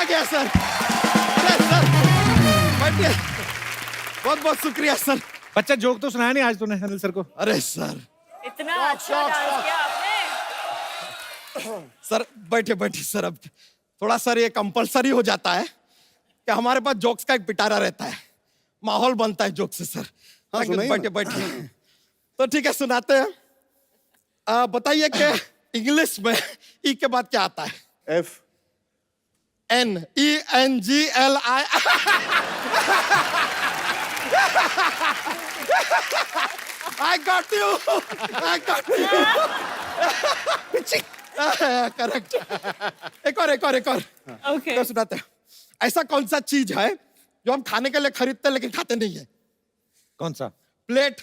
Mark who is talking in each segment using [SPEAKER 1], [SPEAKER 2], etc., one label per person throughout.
[SPEAKER 1] गया सर। अरे सर बैठिए, बहुत बहुत शुक्रिया सर।
[SPEAKER 2] बच्चा जोक तो सुनाया नहीं आज तूने अनिल सर को।
[SPEAKER 1] अरे सर
[SPEAKER 3] इतना अच्छा डांस किया आपने।
[SPEAKER 1] सर बैठे बैठे सर, अब थोड़ा सर ये कंपलसरी हो जाता है कि हमारे पास जोक्स का एक पिटारा रहता है, माहौल बनता है जोक से सर।
[SPEAKER 4] हाँ, सुनाइए
[SPEAKER 1] बैठे बैठे तो ठीक है सुनाते हैं। बताइए कि इंग्लिश में ई के बाद क्या आता है?
[SPEAKER 4] F
[SPEAKER 1] NENGLI। I got you. I got you. Correct. एक और
[SPEAKER 3] ओके
[SPEAKER 1] तो सुनाते हैं। ऐसा कौन सा चीज है जो हम खाने के लिए खरीदते हैं लेकिन खाते नहीं है?
[SPEAKER 2] कौन सा?
[SPEAKER 1] प्लेट।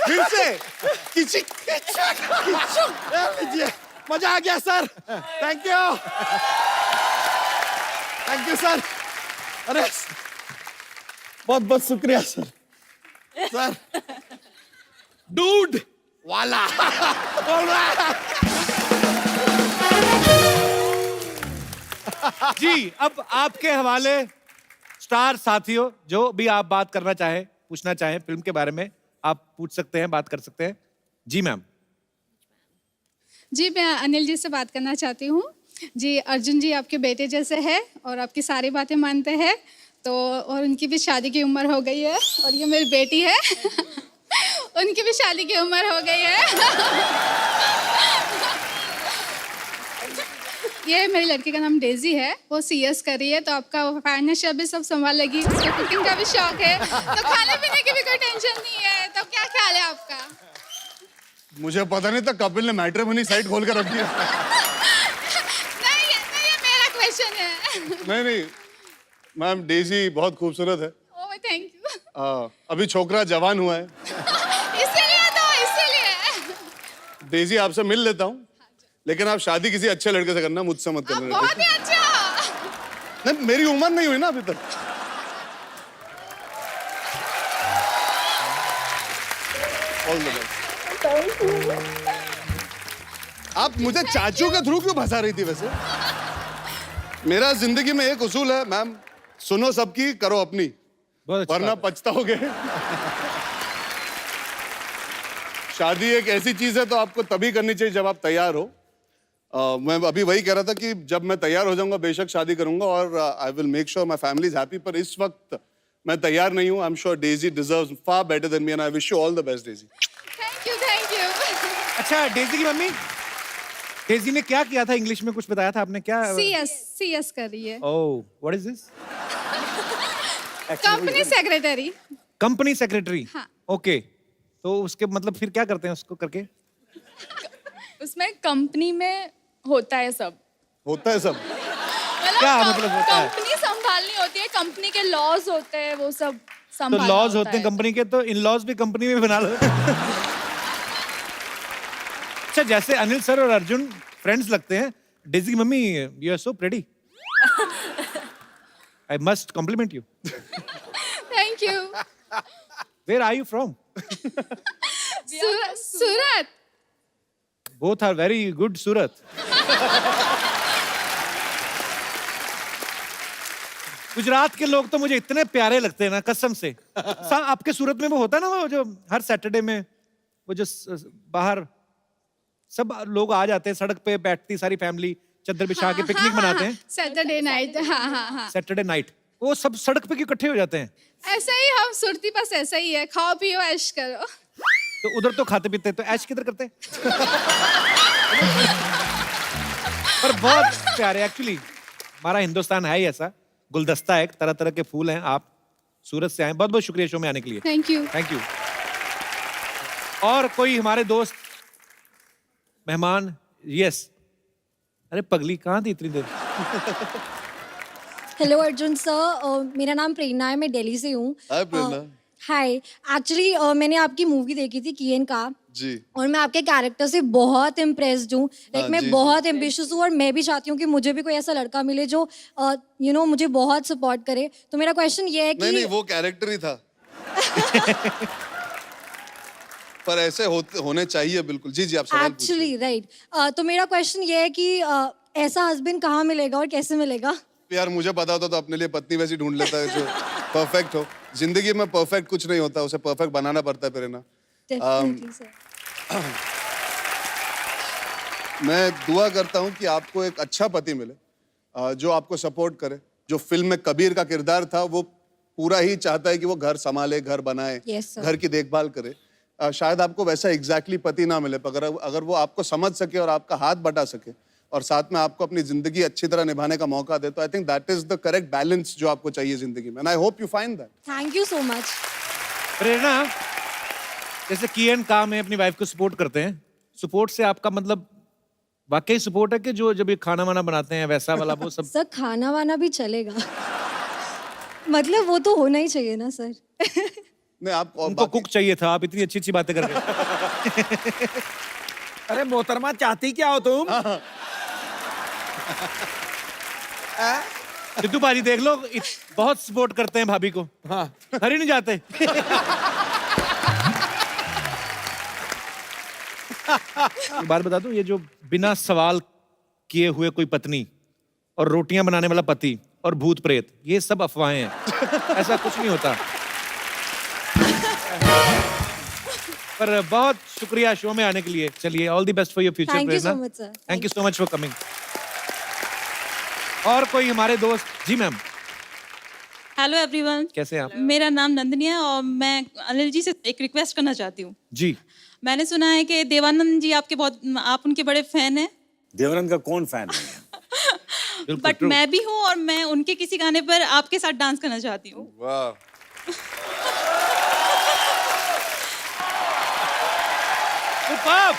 [SPEAKER 4] फिर से
[SPEAKER 1] लीजिए, मजा आ गया सर। Thank you sir. अरे बहुत बहुत शुक्रिया सर। सर डूड वाला बोल रहा है।
[SPEAKER 2] जी अब आपके हवाले स्टार साथियों, जो भी आप बात करना चाहें, पूछना चाहें फिल्म के बारे में, आप पूछ सकते हैं, बात कर सकते हैं। जी मैम।
[SPEAKER 5] जी मैं अनिल जी से बात करना चाहती हूँ। जी अर्जुन जी आपके बेटे जैसे हैं और आपकी सारी बातें मानते हैं, तो और उनकी भी शादी की उम्र हो गई है और ये मेरी बेटी है। उनकी भी शादी की उम्र हो गई है। ये मेरी लड़की का नाम डेजी है, वो CS कर रही है, तो आपका फाइनेंशियल भी सब संभालेगी। तो कुकिंग का भी शौक है, तो खाने पीने की भी कोई टेंशन नहीं है। तो क्या ख्याल है आपका?
[SPEAKER 4] मुझे पता नहीं था कपिल ने मैट्रिमोनी साइट खोल कर रखी है।
[SPEAKER 5] नहीं ये मेरा क्वेश्चन है।
[SPEAKER 4] नहीं मैम, डेजी बहुत खूबसूरत है।
[SPEAKER 5] Oh thank you.
[SPEAKER 4] अभी छोकरा जवान हुआ है।
[SPEAKER 5] इसीलिए
[SPEAKER 4] डेजी आपसे मिल लेता हूँ, लेकिन आप शादी किसी अच्छे लड़के से करना, मुझसे मत
[SPEAKER 5] आप
[SPEAKER 4] करना।
[SPEAKER 5] बहुत ही अच्छा।
[SPEAKER 4] नहीं, मेरी उम्र नहीं हुई ना अभी तक। All the best. आप मुझे चाचू के थ्रू क्यों फंसा रही थी वैसे? मेरा जिंदगी में एक उसूल है मैम, सुनो सबकी, करो अपनी,
[SPEAKER 2] बहुत अच्छा।
[SPEAKER 4] वरना पछताओगे। शादी एक ऐसी चीज है तो आपको तभी करनी चाहिए जब आप तैयार हो। मैं अभी वही कह रहा था कि जब मैं तैयार हो जाऊंगा बेशक शादी करूंगा और I will make sure my family is happy, पर इस वक्त मैं तैयार नहीं हूं। I am sure Daisy deserves far better than me and I wish you all the best Daisy.
[SPEAKER 5] Thank you.
[SPEAKER 2] अच्छा डेजी की मम्मी, डेजी ने क्या किया था? इंग्लिश में कुछ बताया था आपने, क्या?
[SPEAKER 5] CS कर रही है,
[SPEAKER 2] oh what is this?
[SPEAKER 5] Company secretary.
[SPEAKER 2] Company secretary.
[SPEAKER 5] हाँ।
[SPEAKER 2] ओके, तो उसके मतलब फिर क्या करते हैं उसको करके?
[SPEAKER 6] उसमें कंपनी में होता है सब।
[SPEAKER 4] होता है सब?
[SPEAKER 2] क्या मतलब होता है?
[SPEAKER 6] कंपनी संभालनी होती है, कंपनी के लॉज होते हैं, वो सब
[SPEAKER 2] तो
[SPEAKER 6] संभालना
[SPEAKER 2] लॉज
[SPEAKER 6] होता
[SPEAKER 2] होते हैं
[SPEAKER 6] है।
[SPEAKER 2] कंपनी के, तो इन लॉज भी कंपनी में बना लो। अच्छा जैसे अनिल सर और अर्जुन फ्रेंड्स लगते हैं, डेजी की mummy you are so pretty. I must compliment you.
[SPEAKER 5] Thank you.
[SPEAKER 2] Where are you from?
[SPEAKER 5] Surat.
[SPEAKER 2] Both are very good. Surat. Gujarat के लोग तो मुझे इतने प्यारे लगते हैं ना, कसम से। आपके सूरत में वो होता है ना, वो जो हर सैटरडे में वो जो बाहर सब लोग आ जाते हैं, सड़क पे बैठती सारी फैमिली, चादर बिछा के पिकनिक मनाते हैं
[SPEAKER 5] सैटरडे नाइट। हाँ।
[SPEAKER 2] Saturday night. वो सब सड़क पे क्यों इकट्ठे हो जाते हैं?
[SPEAKER 5] ऐसा ही हम सुरती बस ऐसा ही है, खाओ पियो ऐश करो।
[SPEAKER 2] तो उधर तो खाते पीते हैं, तो ऐश किधर करते हैं? पर बहुत प्यारे एक्चुअली। हमारा हिंदुस्तान है ही ऐसा, गुलदस्ता है, तरह तरह के फूल हैं। आप सूरत से आए, बहुत बहुत शुक्रिया शो में आने के लिए।
[SPEAKER 5] Thank you.
[SPEAKER 2] Thank you. और कोई हमारे दोस्त मेहमान? यस। अरे पगली कहाँ थी इतनी देर?
[SPEAKER 7] हेलो अर्जुन सर, मेरा नाम प्रेरणा है, मैं दिल्ली से हूँ।
[SPEAKER 4] हाय प्रेरणा।
[SPEAKER 7] हाय, एक्चुअली मैंने आपकी मूवी देखी थी कियन का,
[SPEAKER 4] जी।
[SPEAKER 7] और मैं आपके कैरेक्टर से बहुत इम्प्रेस्ड हूँ। मैं
[SPEAKER 4] जी,
[SPEAKER 7] बहुत एम्बिशियस हूँ और मैं भी चाहती हूँ कि मुझे भी कोई ऐसा लड़का मिले जो मुझे बहुत सपोर्ट करे। तो मेरा क्वेश्चन ये है कि
[SPEAKER 4] नहीं वो कैरेक्टर ही था। पर ऐसे होने चाहिए बिल्कुल। जी जी, आप सवाल पूछिए।
[SPEAKER 7] Actually right. तो मेरा क्वेश्चन ये है कि ऐसा हस्बैंड कहाँ मिलेगा और कैसे मिलेगा?
[SPEAKER 4] यार मुझे पता होता तो अपने लिए पत्नी वैसी ढूंढ लेता है जो परफेक्ट हो। जिंदगी में परफेक्ट कुछ नहीं होता, उसे परफेक्ट बनाना पड़ता है प्रेरणा।
[SPEAKER 7] Definitely sir.
[SPEAKER 4] मैं दुआ करता हूँ कि आपको एक अच्छा पति मिले, जो आपको सपोर्ट करे। जो फिल्म में कबीर का किरदार था वो पूरा ही चाहता है कि वो घर संभाले, घर बनाए,
[SPEAKER 7] Yes, sir.
[SPEAKER 4] घर की देखभाल करे। शायद आपको वैसा एग्जैक्टली पति ना मिले, पर अगर वो आपको समझ सके और आपका हाथ बटा सके और साथ में आपको अपनी जिंदगी अच्छी तरह निभाने का मौका दे, तो I think that is the correct balance जो आपको चाहिए जिंदगी में। And I hope you find that.
[SPEAKER 7] Thank you so much.
[SPEAKER 2] Prerna, जैसे किएन काम है अपनी वाइफ को सपोर्ट करते हैं, सपोर्ट से आपका मतलब वाकई सपोर्ट है कि जो जब ये खाना वाना बनाते हैं वैसा वाला वो सब?
[SPEAKER 7] सर खाना वाना भी चलेगा। मतलब वो तो होना ही चाहिए ना सर।
[SPEAKER 4] नहीं, आप और
[SPEAKER 2] उनको
[SPEAKER 4] बाकी-
[SPEAKER 2] कुक चाहिए था, आप इतनी अच्छी अच्छी बातें कर रहे हैं।
[SPEAKER 1] अरे मोहतरमा, चाहती क्या हो तुम?
[SPEAKER 2] सिद्धू भाजी देख लो, बहुत सपोर्ट करते हैं भाभी को।
[SPEAKER 1] हाँ।
[SPEAKER 2] घर ही नहीं जाते। एक बात बता दूं, ये जो बिना सवाल किए हुए कोई पत्नी और रोटियां बनाने वाला पति और भूत प्रेत, ये सब अफवाहें हैं। ऐसा कुछ नहीं होता। पर बहुत शुक्रिया शो में आने के लिए। चलिए, all the best for your future
[SPEAKER 7] Thank you
[SPEAKER 2] Prerna.
[SPEAKER 7] so much, sir.
[SPEAKER 2] Thank you so much for coming. और कोई हमारे दोस्त? जी मैम,
[SPEAKER 8] हेलो एवरीवन,
[SPEAKER 2] कैसे हैं आप?
[SPEAKER 8] मेरा नाम नंदनी है और मैं अनिल जी से एक रिक्वेस्ट करना चाहती हूँ।
[SPEAKER 2] जी,
[SPEAKER 8] मैंने सुना है कि देवानंद जी आप उनके बड़े फैन हैं,
[SPEAKER 9] देवरन का कौन फैन है?
[SPEAKER 2] बिल्कुल
[SPEAKER 8] बट
[SPEAKER 2] true।
[SPEAKER 8] मैं भी हूँ और मैं उनके किसी गाने पर आपके साथ डांस करना चाहती हूँ।
[SPEAKER 4] वाह,
[SPEAKER 2] Superb!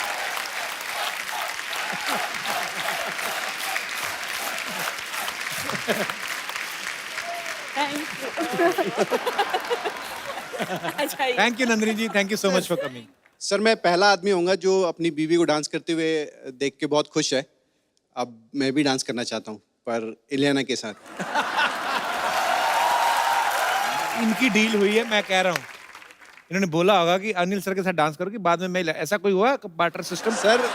[SPEAKER 3] अच्छा ये
[SPEAKER 2] thank you Nandini ji, thank you so much for coming.
[SPEAKER 10] Sir मैं पहला आदमी होऊंगा जो अपनी बीवी को डांस करते हुए देख के बहुत खुश है। अब मैं भी डांस करना चाहता हूँ, पर इलियाना के साथ।
[SPEAKER 2] इनकी डील हुई है, मैं कह रहा हूँ। इन्होंने बोला होगा कि अनिल सर के साथ डांस करोगे, बाद में मैं, ऐसा कोई हुआ बार्टर सिस्टम?
[SPEAKER 10] सर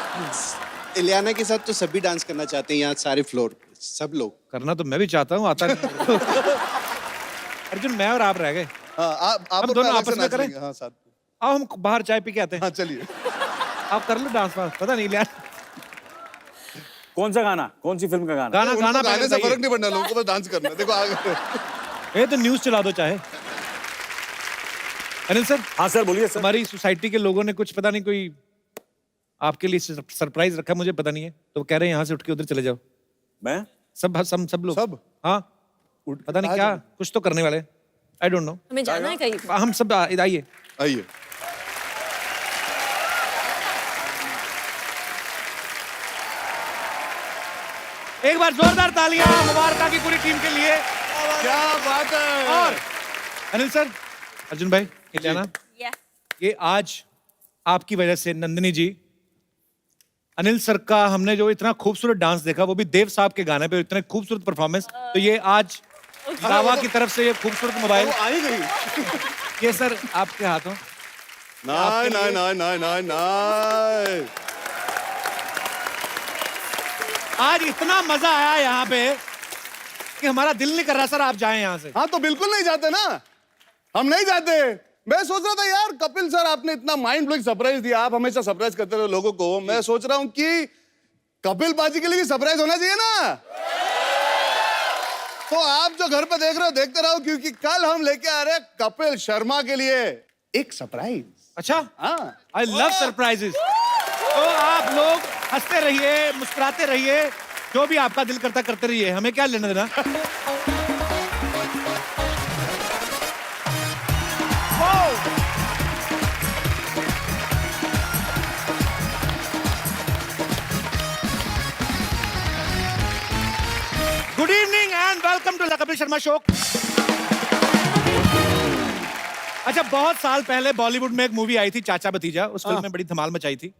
[SPEAKER 10] इलियाना के साथ तो सभी डांस करना चाहते हैं, यहाँ सारे फ्लोर सब लोग।
[SPEAKER 2] करना तो मैं भी चाहता हूँ, आता नहीं। अर्जुन, मैं और आप रह गए।
[SPEAKER 4] हाँ, आप
[SPEAKER 2] हम
[SPEAKER 4] और
[SPEAKER 2] दोनों
[SPEAKER 4] मैं अलग
[SPEAKER 2] आपस
[SPEAKER 4] से
[SPEAKER 2] में
[SPEAKER 4] नाच
[SPEAKER 2] करें?
[SPEAKER 4] लेंगे। हाँ, साथ में।
[SPEAKER 2] आओ हम बाहर चाय पी के आते हैं।
[SPEAKER 4] हाँ, चलिए।
[SPEAKER 2] आप कर लो डांस वांस, पता नहीं यार।
[SPEAKER 9] कौन सा गाना? कौन सी फिल्म का गाना?
[SPEAKER 2] गाना
[SPEAKER 4] उनको
[SPEAKER 2] गाना
[SPEAKER 4] गाने
[SPEAKER 2] पहले
[SPEAKER 4] से
[SPEAKER 2] बताइए।
[SPEAKER 4] फर्क नहीं पड़ना, लोगों को बस डांस करना है। देखो आगे।
[SPEAKER 2] ये तो न्यूज चला दो चाहे। अनिल सर,
[SPEAKER 9] हाँ सर, बोलिए सर।
[SPEAKER 2] हमारी सोसाइटी के लोगों ने कुछ पता नहीं कोई आपके लिए सरप्राइज रखा, मुझे पता नहीं है, तो वो कह रहे हैं यहाँ से उठ के उधर चले जाओ।
[SPEAKER 9] मैं?
[SPEAKER 2] सब लोग।
[SPEAKER 4] सब?
[SPEAKER 2] हाँ, पता नहीं क्या कुछ तो करने वाले। I don't know.
[SPEAKER 3] हमें जाना है कहीं?
[SPEAKER 2] हम सब आइए।
[SPEAKER 4] आइए।
[SPEAKER 2] एक बार जोरदार तालियां मुबारका की पूरी टीम के लिए।
[SPEAKER 4] क्या बात है।
[SPEAKER 2] और अनिल सर, अर्जुन भाई, इलियाना,
[SPEAKER 3] Yes.
[SPEAKER 2] ये आज आपकी वजह से नंदिनी जी, अनिल सर का हमने जो इतना खूबसूरत डांस देखा, वो भी देव साहब के गाने पे, इतने खूबसूरत परफॉर्मेंस, तो ये आज दावा की तरफ से ये खूबसूरत मोबाइल,
[SPEAKER 4] वो आ ही गई।
[SPEAKER 2] ये सर आपके हाथों।
[SPEAKER 4] नाइ नाइ नाइ नाइ नाइ नाइ।
[SPEAKER 2] आज इतना मजा आया यहाँ पे कि हमारा दिल नहीं कर रहा सर आप जाएं यहाँ से।
[SPEAKER 4] हाँ, तो बिल्कुल नहीं जाते ना, हम नहीं जाते। मैं सोच रहा था यार, कपिल सर आपने इतना माइंड ब्लोइंग सरप्राइज दिया, आप हमेशा सरप्राइज करते रहे लोगों को। मैं सोच रहा हूँ कि कपिल बाजी के लिए भी सरप्राइज होना चाहिए ना। तो आप जो घर पे देख रहे हो देखते रहो, क्योंकि कल हम लेके आ रहे हैं कपिल शर्मा के लिए एक सरप्राइज।
[SPEAKER 2] अच्छा,
[SPEAKER 4] हाँ,
[SPEAKER 2] आई लव सरप्राइजेस। तो आप लोग हंसते रहिए, मुस्कुराते रहिए, जो भी आपका दिल करता करते रहिए, हमें क्या लेना देना। Good evening and welcome to the Kapil Sharma show. अच्छा, बहुत साल पहले बॉलीवुड में एक मूवी आई थी चाचा भतीजा, उस फिल्म में बड़ी धमाल मचाई थी।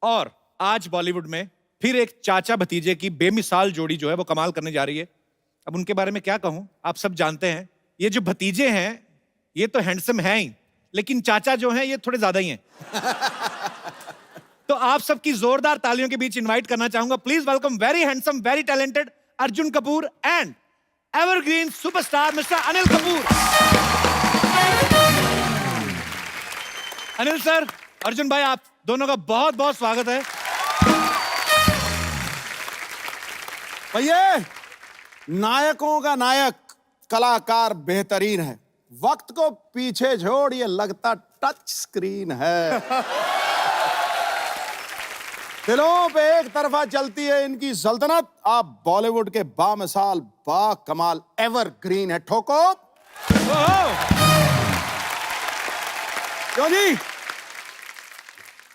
[SPEAKER 2] और आज बॉलीवुड में फिर एक चाचा भतीजे की बेमिसाल जोड़ी जो है वो कमाल करने जा रही है। अब उनके बारे में क्या कहूं, आप सब जानते हैं। ये जो भतीजे हैं ये तो हैंडसम हैं ही, लेकिन चाचा जो हैं ये थोड़े ज्यादा ही हैं। तो आप सबकी जोरदार तालियों के बीच इनवाइट करना चाहूंगा, please welcome very handsome, very talented Arjun Kapoor and evergreen superstar mister Anil Kapoor. Anil sir, Arjun भाई, आप दोनों का बहुत बहुत स्वागत है।
[SPEAKER 1] भैया, नायकों का नायक कलाकार बेहतरीन है, वक्त को पीछे छोड़ ये लगता टच स्क्रीन है। दिलों पे एक तरफा चलती है इनकी सल्तनत। आप बॉलीवुड के बामिसाल बा कमाल एवरग्रीन है। ठोको क्यों जी?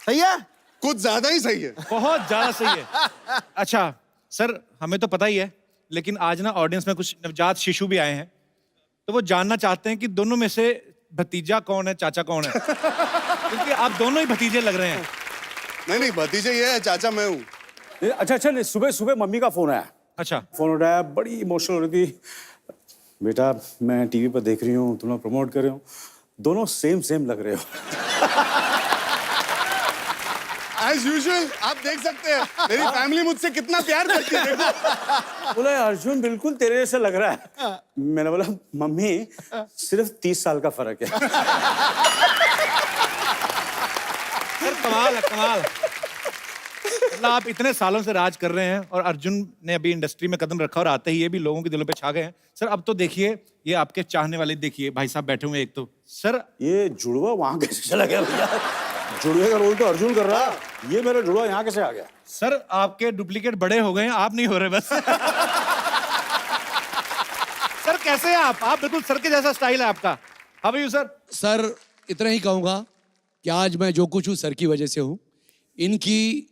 [SPEAKER 1] सही है?
[SPEAKER 4] कुछ ज्यादा ही सही है।
[SPEAKER 2] बहुत ज्यादा सही है। अच्छा सर, हमें तो पता ही है, लेकिन आज ना ऑडियंस में कुछ नवजात शिशु भी आए हैं, तो वो जानना चाहते हैं कि दोनों में से भतीजा कौन है, चाचा कौन है। क्योंकि आप दोनों ही भतीजे लग रहे हैं।
[SPEAKER 4] नहीं, भतीजे ये है, चाचा मैं हूँ।
[SPEAKER 9] अच्छा, नहीं, सुबह सुबह मम्मी का फोन आया।
[SPEAKER 2] अच्छा।
[SPEAKER 9] फोन उठाया, बड़ी इमोशनल हो रही थी। बेटा, मैं टीवी पर देख रही हूँ, तुम लोग प्रमोट कर रहे हो, दोनों सेम लग रहे हो।
[SPEAKER 4] As usual, आप देख सकते हैं मेरी फैमिली मुझसे कितना प्यार करती है। देखो,
[SPEAKER 9] बोला अर्जुन बिल्कुल तेरे जैसा लग रहा है। मैंने बोला मम्मी सिर्फ 30 साल का फर्क है।
[SPEAKER 2] सर कमाल है, कमाल। मतलब आप इतने सालों से राज कर रहे हैं और अर्जुन ने अभी इंडस्ट्री में कदम रखा और आते ही ये भी लोगों के दिलों पे छा गए हैं। सर अब तो देखिए, ये आपके चाहने वाले देखिए, भाई साहब बैठे हुए एक तो। सर
[SPEAKER 9] ये जुड़वा वहां कैसे चला गया भैया? जुड़वे का रोल तो अर्जुन कर रहा, ये मेरा जुड़वा यहाँ कैसे आ गया?
[SPEAKER 2] सर आपके डुप्लीकेट बड़े हो गए हैं, आप नहीं हो रहे बस। सर कैसे हैं आप बिल्कुल सर के जैसा स्टाइल है आपका। How are you sir?
[SPEAKER 11] Sir इतना ही कहूंगा कि आज मैं जो कुछ हूँ सर की वजह से हूँ। इनकी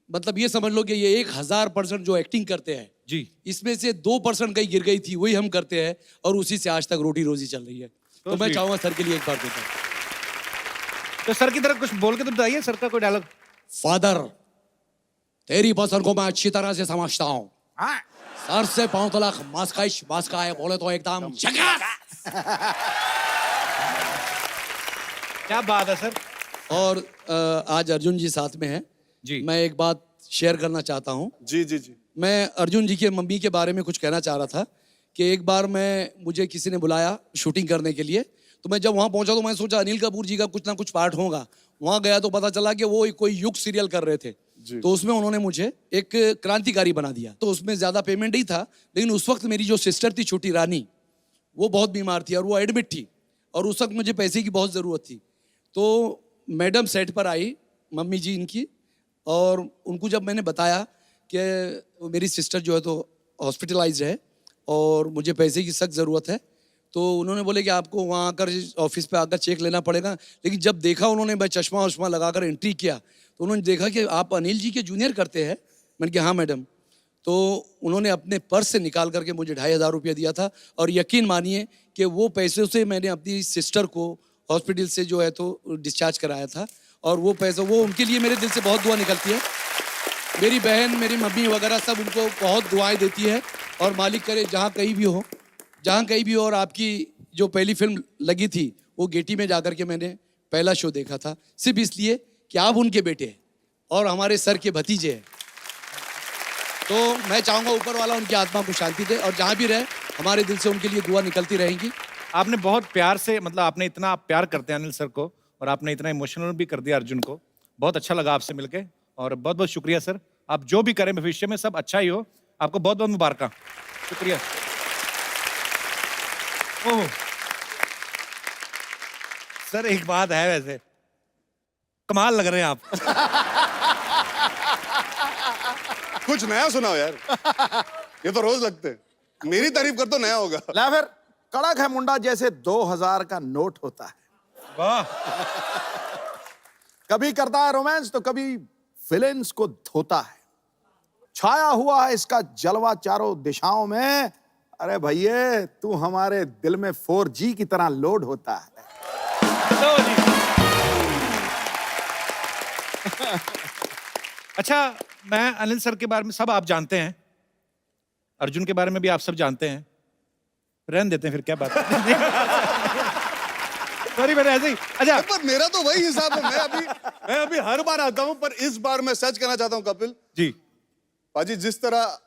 [SPEAKER 11] मतलब ये समझ लो कि ये 1000% जो एक्टिंग करते हैं
[SPEAKER 2] जी,
[SPEAKER 11] इसमें से 2% कहीं गिर गई थी, वही हम करते हैं और उसी से आज तक रोटी रोजी चल रही है। तो मैं चाहूंगा सर के लिए एक बार देता हूँ।
[SPEAKER 2] तो सर की तरफ कुछ बोल के तो बताइए, सर का कोई डायलॉग।
[SPEAKER 11] फादर, तेरी पसंद को मैं अच्छी तरह से समझता हूँ। सर से पांव तलक मास्का है बोले तो एकदम झकास।
[SPEAKER 2] क्या बात है सर।
[SPEAKER 11] और आज अर्जुन जी साथ में हैं
[SPEAKER 2] जी।
[SPEAKER 11] मैं एक बात शेयर करना चाहता हूँ।
[SPEAKER 4] जी।
[SPEAKER 11] मैं अर्जुन जी के मम्मी के बारे में कुछ कहना चाह रहा था कि एक बार मुझे किसी ने बुलाया शूटिंग करने के लिए, तो मैं जब वहाँ पहुंचा तो मैं सोचा अनिल कपूर जी का कुछ ना कुछ पार्ट होगा। वहाँ गया तो पता चला कि वो कोई युग सीरियल कर रहे थे, तो उसमें उन्होंने मुझे एक क्रांतिकारी बना दिया। तो उसमें ज्यादा पेमेंट नहीं था, लेकिन उस वक्त मेरी जो सिस्टर थी छोटी रानी, वो बहुत बीमार थी और वो एडमिट थी और उस वक्त मुझे पैसे की बहुत ज़रूरत थी। तो मैडम सेट पर आई, मम्मी जी इनकी, और उनको जब मैंने बताया कि मेरी सिस्टर जो है तो हॉस्पिटलाइज्ड है और मुझे पैसे की सख्त ज़रूरत है, तो उन्होंने बोले कि आपको वहाँ आकर ऑफिस पे आकर चेक लेना पड़ेगा। लेकिन जब देखा उन्होंने, मैं चश्मा वश्मा लगाकर एंट्री किया, तो उन्होंने देखा कि आप अनिल जी के जूनियर करते हैं। मैंने कहा हाँ मैडम। तो उन्होंने अपने पर्स से निकाल करके मुझे 2500 रुपया दिया था और यकीन मानिए कि वो पैसे से मैंने अपनी सिस्टर को हॉस्पिटल से जो है तो डिस्चार्ज कराया था। और वो पैसा, वो उनके लिए मेरे दिल से बहुत दुआ निकलती है। मेरी बहन, मेरी मम्मी वगैरह सब उनको बहुत दुआएं देती है और मालिक करे जहाँ कहीं भी हो, जहाँ कहीं भी हो। और आपकी जो पहली फिल्म लगी थी वो गेटी में जाकर के मैंने पहला शो देखा था, सिर्फ इसलिए कि आप उनके बेटे हैं और हमारे सर के भतीजे हैं। तो मैं चाहूँगा ऊपर वाला उनकी आत्मा को शांति दे और जहाँ भी रहे हमारे दिल से उनके लिए दुआ निकलती रहेंगी।
[SPEAKER 2] आपने बहुत प्यार से, मतलब आपने इतना आप प्यार करते हैं अनिल सर को और आपने इतना इमोशनल भी कर दिया अर्जुन को। बहुत अच्छा लगा आपसे मिलके और बहुत बहुत शुक्रिया सर। आप जो भी करें भविष्य में सब अच्छा ही हो। आपको बहुत बहुत मुबारक। शुक्रिया। ओह सर, एक बात है, वैसे कमाल लग रहे हैं आप।
[SPEAKER 4] कुछ नया सुनाओ यार। ये तो रोज लगते हैं। मेरी तारीफ कर तो नया होगा।
[SPEAKER 1] ला फिर, कड़क है मुंडा जैसे 2000 का नोट होता है।
[SPEAKER 2] वाह।
[SPEAKER 1] कभी करता है रोमांस तो कभी विलेंस को धोता है। छाया हुआ है इसका जलवा चारों दिशाओं में। अरे भैया, तू हमारे दिल में 4G की तरह लोड होता है।
[SPEAKER 2] अच्छा, मैं अनिल सर के बारे में सब आप जानते हैं, अर्जुन के बारे में भी आप सब जानते हैं, रहने देते हैं फिर क्या बात है। सॉरी मैंने ऐसे ही अच्छा
[SPEAKER 4] पर मेरा तो वही हिसाब है। मैं अभी हर बार आता हूं, पर इस बार मैं सच कहना चाहता हूं कपिल
[SPEAKER 2] जी
[SPEAKER 4] पाजी, जिस तरह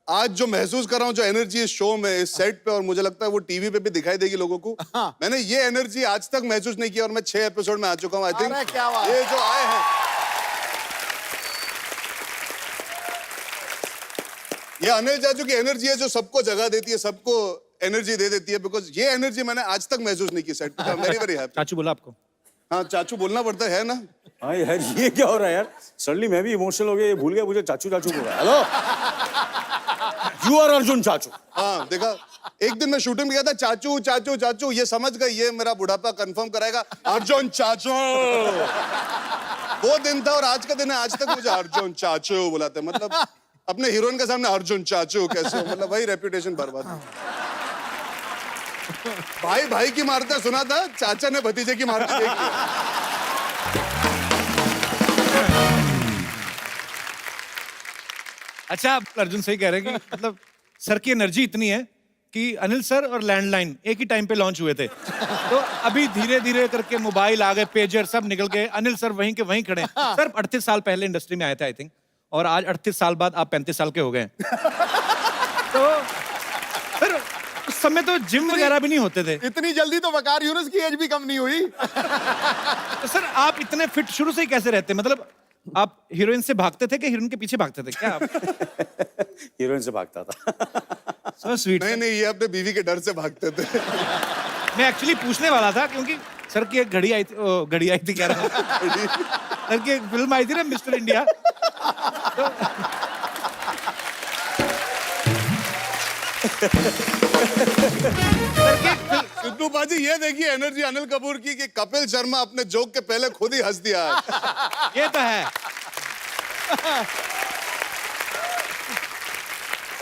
[SPEAKER 4] आज जो महसूस कर रहा हूं, जो एनर्जी इस शो में, इस सेट पे, और मुझे लगता है वो टीवी पे भी दिखाई देगी लोगों को। मैंने ये एनर्जी आज तक महसूस नहीं की, और मैं 6 एपिसोड में आ चुका हूं। आई थिंक
[SPEAKER 1] क्या बात
[SPEAKER 4] ये जो आए हैं, ये अनिल चाचू की एनर्जी है जो सबको जगह देती है, सबको एनर्जी दे देती है। बिकॉज ये एनर्जी मैंने आज तक महसूस नहीं की सेट पे। Very very happy.
[SPEAKER 2] चाचू बोला आपको?
[SPEAKER 4] हाँ, चाचू बोलना पड़ता है ना।
[SPEAKER 9] हाँ यार, ये क्या हो रहा है यार? सडनली मैं भी इमोशनल हो गया, ये भूल गया मुझे चाचू चाचू बोल रहा है। हेलो, यू आर अर्जुन चाचू।
[SPEAKER 4] हाँ देखा, एक दिन मैं शूटिंग में गया था, चाचू चाचू चाचू, ये समझ गए ये मेरा बुढ़ापा कंफर्म कराएगा, अर्जुन चाचू। वो दिन था और आज का दिन है, आज तक मुझे अर्जुन चाचू बुलाते हैं। मतलब अपने हीरोइन के सामने अर्जुन चाचू कैसे हो, मतलब वही रेपुटेशन बर्बाद। भाई भाई की मारता सुना था, चाचा ने भतीजे की मारती देखी।
[SPEAKER 2] अच्छा, आप अर्जुन सही कह रहे हैं कि मतलब सर की एनर्जी इतनी है कि अनिल सर और लैंडलाइन एक ही टाइम पे लॉन्च हुए थे, तो अभी धीरे धीरे करके मोबाइल आ गए, पेजर सब निकल गए, अनिल सर वहीं के वहीं खड़े हैं। सर 38 साल पहले इंडस्ट्री में आए थे आई थिंक, और आज 38 साल बाद आप 35 साल के हो गए हैं। तो सर उस समय तो जिम वगैरह भी नहीं होते थे।
[SPEAKER 1] इतनी जल्दी तो वकार यूनुस की एज भी कम नहीं हुई।
[SPEAKER 2] तो सर आप इतने फिट शुरू से ही कैसे रहते? मतलब आप हीरोइन से भागते थे कि हीरोइन के पीछे भागते थे क्या आप?
[SPEAKER 9] हीरोइन से भागता था।
[SPEAKER 2] So sweet.
[SPEAKER 4] नहीं, ये अपने बीवी के डर से भागते थे।
[SPEAKER 2] मैं एक्चुअली पूछने वाला था क्योंकि सर की एक घड़ी आई थी कह रहा हूँ। सर की एक फिल्म आई थी ना, मिस्टर इंडिया।
[SPEAKER 4] सिद्धू बाजी, ये देखिए एनर्जी अनिल कपूर की कि कपिल शर्मा अपने जोक के पहले खुद ही हंस दिया है।
[SPEAKER 2] ये तो है।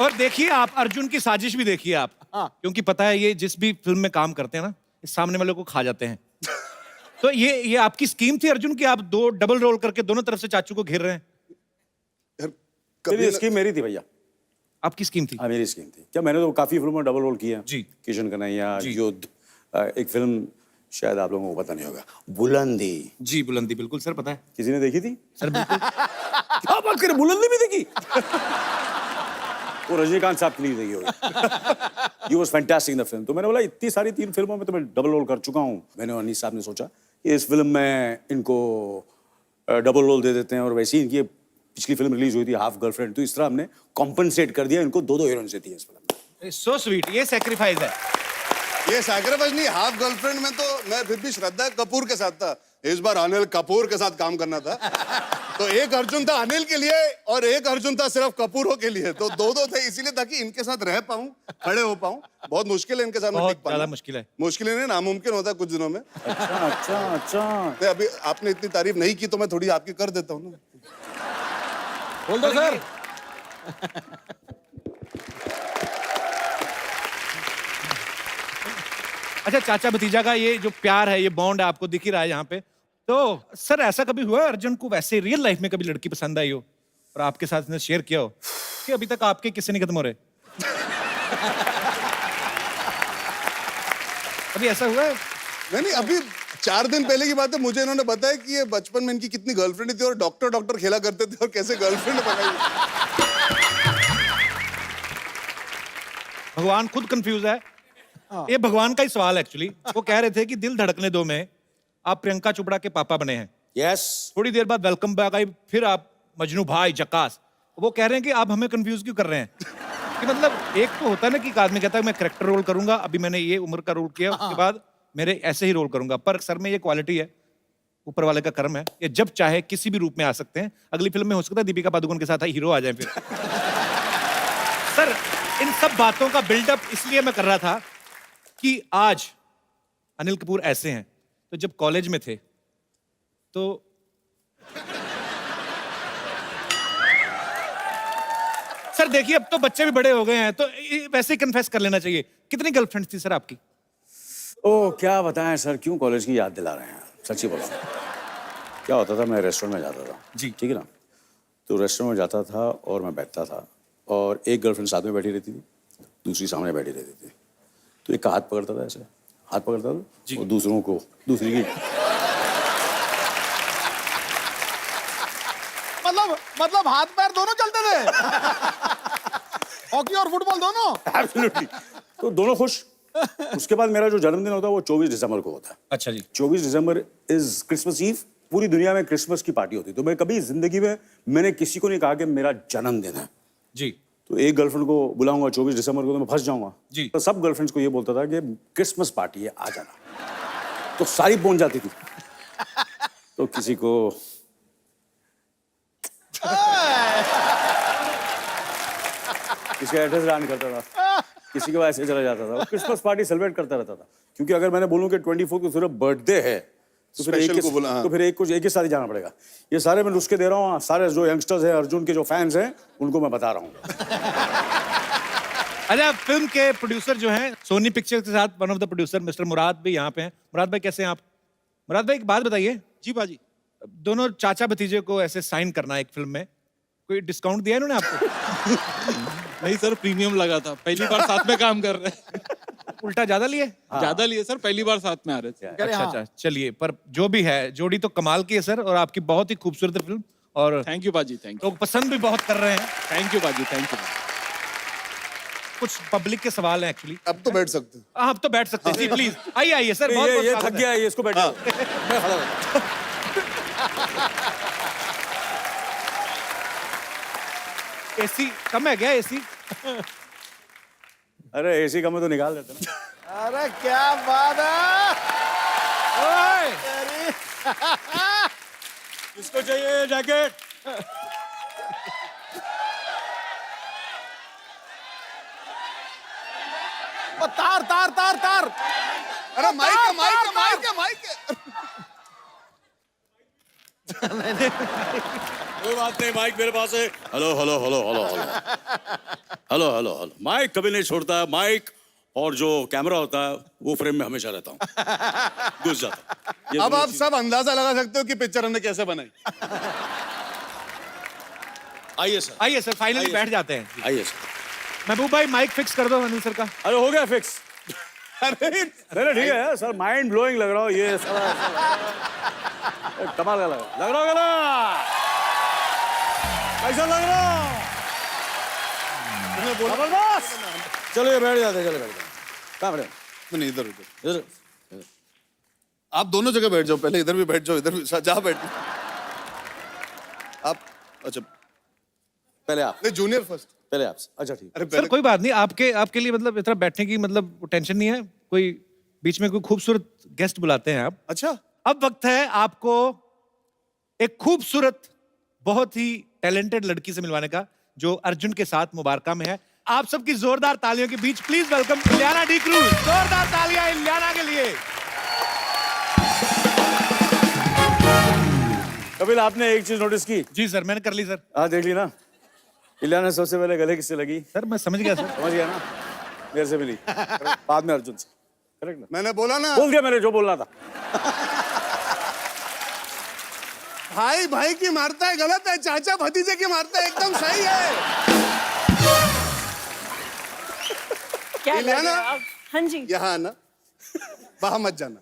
[SPEAKER 2] और देखिए आप अर्जुन की साजिश भी देखिए आप, क्योंकि पता है ये जिस भी फिल्म में काम करते हैं ना, इस सामने वालों को खा जाते हैं। तो ये आपकी स्कीम थी अर्जुन की, आप दो डबल रोल करके दोनों तरफ से चाचू को घेर रहे हैं?
[SPEAKER 9] मेरी स्कीम मेरी थी भैया।
[SPEAKER 2] आपकी स्कीम थी?
[SPEAKER 9] हाँ मेरी स्कीम थी। क्या, मैंने तो काफी फिल्मों में डबल रोल किया
[SPEAKER 2] जी।
[SPEAKER 9] किशन कन्हैया, युद्ध, एक फिल्म शायद आप लोगों को पता नहीं होगा, बुलंदी।
[SPEAKER 2] जी बुलंदी, बिल्कुल सर पता है।
[SPEAKER 9] किसी ने देखी थी?
[SPEAKER 2] सर बिल्कुल।
[SPEAKER 9] क्या बात करें, बुलंदी भी देखी? वो रजनीकांत साहब के लिए देखी होगी। He was fantastic in the film। तो मैंने बोला इतनी सारी 3 फिल्मों में तो मैं डबल रोल कर चुका हूँ। मैंने और अनीस साहब ने सोचा कि इस फिल्म में इनको डबल रोल दे देते हैं, और वैसे ही इनकी पिछली फिल्म रिलीज हुई थी हाफ गर्लफ्रेंड, तो इस तरह हमने कॉम्पनसेट कर दिया, इनको 2-2 हीरोइन से थी इस फिल्म में।
[SPEAKER 2] सो स्वीट, ये सैक्रिफाइस है।
[SPEAKER 4] ये सैक्रिफाइस नहीं, हाफ गर्लफ्रेंड में तो मैं फिर भी श्रद्धा कपूर के साथ था, इस बार अनिल कपूर के साथ काम करना था। तो एक अर्जुन था अनिल के लिए और एक अर्जुन था सिर्फ कपूरों के लिए, तो 2-2 थे, इसीलिए ताकि इनके साथ रह पाऊं, खड़े हो पाऊं। बहुत मुश्किल है इनके साथ,
[SPEAKER 2] बहुत ज्यादा मुश्किल है।
[SPEAKER 4] मुश्किल नहीं, नामुमकिन होता है कुछ दिनों में।
[SPEAKER 9] अच्छा।
[SPEAKER 4] तो अभी आपने इतनी तारीफ नहीं की तो मैं थोड़ी आपकी कर देता हूँ ना।
[SPEAKER 1] बोल दो सर।
[SPEAKER 2] अच्छा, चाचा भतीजा का ये जो प्यार है, ये बॉन्ड है, आपको दिख ही रहा है यहाँ पे। तो सर ऐसा कभी हुआ अर्जुन को वैसे रियल लाइफ में कभी लड़की पसंद आई हो और आपके साथ इसने शेयर किया हो कि अभी तक आपके किस्से नहीं खत्म हो रहे? अभी ऐसा हुआ है?
[SPEAKER 4] नहीं, अभी 4 दिन पहले की बात है, मुझे इन्होंने बताया कि ये बचपन में इनकी कितनी गर्लफ्रेंड थी और डॉक्टर खेला करते थे और कैसे गर्लफ्रेंड बनाई।
[SPEAKER 2] भगवान खुद कंफ्यूज है। ये भगवान का ही सवाल है एक्चुअली। वो कह रहे थे कि दिल धड़कने दो में आप प्रियंका चोपड़ा के पापा बने हैं।
[SPEAKER 9] यस।
[SPEAKER 2] थोड़ी देर बाद वेलकम बैक आई, फिर आप मजनू भाई जकास। वो कह रहे हैं कि आप हमें कंफ्यूज क्यों कर रहे हैं? कि मतलब एक तो होता है ना कि एक आदमी कहता है मैं कैरेक्टर रोल करूंगा, अभी मैंने ये उम्र का रोल किया, उसके बाद मेरे ऐसे ही रोल करूंगा। पर सर में ये क्वालिटी है, ऊपर वाले का कर्म है, ये जब चाहे किसी भी रूप में आ सकते हैं। अगली फिल्म में हो सकता है दीपिका पादुकोण के साथ हीरो आ जाए फिर। सर इन सब बातों का बिल्डअप इसलिए मैं कर रहा था कि आज अनिल कपूर ऐसे हैं, तो जब कॉलेज में थे तो सर देखिए अब तो बच्चे भी बड़े हो गए हैं, तो वैसे ही कन्फेस कर लेना चाहिए। कितनी गर्लफ्रेंड थी सर आपकी?
[SPEAKER 9] ओह क्या बताएं सर, क्यों कॉलेज की याद दिला रहे हैं? सच्ची बोला, क्या होता था, मैं रेस्टोरेंट में जाता था जी, ठीक है ना, तो रेस्टोरेंट में जाता था और मैं बैठता था और एक गर्लफ्रेंड साथ में बैठी रहती थी, दूसरी सामने बैठी रहती थी। तो एक का हाथ पकड़ता था ऐसे, हाथ पकड़ता था और दूसरों को दूसरी की
[SPEAKER 1] मतलब हाथ पैर दोनों चलते थे हॉकी और फुटबॉल दोनों।
[SPEAKER 9] एब्सोल्युटली। तो दोनों खुश। उसके बाद मेरा जो जन्मदिन होता है वो 24 दिसंबर को होता है।
[SPEAKER 2] अच्छा जी।
[SPEAKER 9] 24 दिसंबर इज क्रिसमस ईव। पूरी दुनिया में क्रिसमस की पार्टी होती है। तो मैं कभी जिंदगी में मैंने किसी को नहीं कहा कि मेरा जन्मदिन है
[SPEAKER 2] जी।
[SPEAKER 9] तो एक गर्लफ्रेंड को बुलाऊंगा 24 दिसंबर को तो मैं फंस जाऊंगा
[SPEAKER 2] जी।
[SPEAKER 9] तो सब गर्लफ्रेंड्स को ये बोलता था कि क्रिसमस पार्टी है आ जाना। तो सारी पहुंच जाती थी। तो किसी को किसी का एड्रेस दान करता था, किसी के ऐसे चला जाता था। क्रिसमस पार्टी सेलिब्रेट करता रहता था क्योंकि अगर मैंने बोलूं कि 24 को सिर्फ बर्थडे है तो फिर एक के साथ ही जाना पड़ेगा। ये सारे मैं नुस्खे दे रहा हूँ। सारे जो यंगस्टर्स हैं अर्जुन के जो फैंस हैं उनको मैं बता रहा हूँ।
[SPEAKER 2] अच्छा, फिल्म के प्रोड्यूसर जो हैं सोनी पिक्चर्स के साथ one of the producer mister Murad भी यहाँ पे हैं। मुराद भाई कैसे हैं आप? मुराद भाई एक बात बताइए।
[SPEAKER 12] जी बाजी।
[SPEAKER 2] दोनों चाचा भतीजे को ऐसे साइन करना है एक फिल्म में, कोई डिस्काउंट दिया इन्होंने आपको?
[SPEAKER 12] नहीं सर, प्रीमियम लगा था, पहली बार साथ में काम कर रहे हैं।
[SPEAKER 2] उल्टा ज्यादा लिए?
[SPEAKER 12] ज्यादा लिए सर, पहली बार साथ में आ रहे थे।
[SPEAKER 2] अच्छा, चलिए, पर जो भी है जोड़ी तो कमाल की है सर, और आपकी बहुत ही खूबसूरत फिल्म, और
[SPEAKER 12] थैंक यू बाजी, थैंक यू।
[SPEAKER 2] लोग पसंद भी बहुत कर रहे हैं।
[SPEAKER 12] थैंक यू बाजी, थैंक यू।
[SPEAKER 2] कुछ पब्लिक के सवाल हैं एक्चुअली।
[SPEAKER 4] अब तो बैठ सकते हैं।
[SPEAKER 2] हाँ, अब तो बैठ सकते हैं जी, प्लीज आइए आइए सर।
[SPEAKER 9] ये थक गया है, इसको बैठा मैं खड़ा हूं।
[SPEAKER 2] एसी कम है क्या? एसी?
[SPEAKER 9] अरे एसी कम है तो निकाल देते ना।
[SPEAKER 1] अरे क्या बात है।
[SPEAKER 9] किसको चाहिए जैकेट?
[SPEAKER 1] तार तार तार तार।
[SPEAKER 4] अरे माइक
[SPEAKER 9] कोई बात नहीं, माइक मेरे पास है। Hello hello hello hello hello hello hello hello. Mic कभी नहीं छोड़ता है। माइक और जो कैमरा होता है वो फ्रेम में हमेशा रहता हूँ, घुस जाता।
[SPEAKER 4] अब आप सब अंदाजा लगा सकते हो कि पिक्चर हमने कैसे बनाई।
[SPEAKER 9] आइए सर,
[SPEAKER 2] आइए सर, फाइनली बैठ जाते हैं।
[SPEAKER 9] आइए सर।
[SPEAKER 2] महबूब भाई माइक फिक्स कर दो अनिल सर का।
[SPEAKER 9] अरे हो गया फिक्स। अरे ठीक है सर, माइंड ब्लोइंग लग रहा हो ये सारा। कमाल का लग रहा होगा ना? कैसा लग रहा? जबरदस्त। चलो ये बैठ जाते, चलो बैठ जाते। कहाँ बैठे?
[SPEAKER 4] नहीं, इधर इधर। आप दोनों जगह बैठ जाओ, पहले इधर भी बैठ जाओ, इधर भी जहाँ बैठ आप। अच्छा
[SPEAKER 9] पहले आप।
[SPEAKER 4] नहीं, जूनियर फर्स्ट।
[SPEAKER 9] पहले आप। अच्छा ठीक।
[SPEAKER 4] अरे
[SPEAKER 2] सर कोई बात नहीं, आपके लिए मतलब इतना बैठने की मतलब टेंशन नहीं है। कोई बीच में कोई खूबसूरत गेस्ट बुलाते हैं आप।
[SPEAKER 4] अच्छा,
[SPEAKER 2] अब वक्त है आपको एक खूबसूरत बहुत ही टैलेंटेड लड़की से मिलवाने का, जो अर्जुन के साथ मुबारका में है। आप सबकी जोरदार तालियों के बीच please welcome Ileana D'Cruz. जोरदार तालियां इलियाना के लिए।
[SPEAKER 9] कपिल, आपने एक चीज नोटिस की?
[SPEAKER 2] जी सर, मैंने कर ली सर।
[SPEAKER 9] हाँ देख ली ना। इलियाना सबसे पहले गले किससे लगी?
[SPEAKER 2] सर मैं समझ गया सर।
[SPEAKER 9] समझ गया ना? मेरे से मिली, बाद में अर्जुन से। करेक्ट ना?
[SPEAKER 4] मैंने बोला ना,
[SPEAKER 9] बोल दिया मैंने जो बोलना था।
[SPEAKER 4] भाई भाई की मारता है गलत है, चाचा भतीजे की मारता है एकदम सही है।
[SPEAKER 3] क्या लग
[SPEAKER 4] इलियाना,
[SPEAKER 3] रहा है आप? हाँ जी।
[SPEAKER 4] यहाँ आना, वहां मत जाना।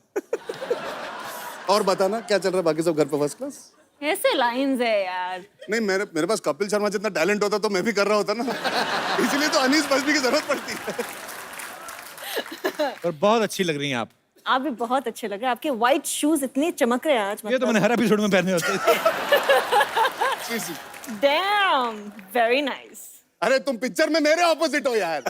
[SPEAKER 4] और बताना क्या चल रहा है, बाकी सब घर पे फर्स्ट क्लास?
[SPEAKER 3] ऐसे लाइंस है यार।
[SPEAKER 4] नहीं, मेरे पास कपिल शर्मा जितना टैलेंट होता तो मैं भी कर रहा होता ना। इसलिए तो अनीस बजमी की जरूरत पड़ती है।
[SPEAKER 2] और बहुत अच्छी लग रही हैं
[SPEAKER 3] आप भी बहुत अच्छे लग रहे हैं। आपके व्हाइट शूज इतने चमक रहे हैं आज।
[SPEAKER 2] ये तो मैंने हर एपिसोड में पहने होते हैं।
[SPEAKER 3] Dam, very nice.
[SPEAKER 4] अरे तुम पिक्चर में मेरे ऑपोजिट हो यार।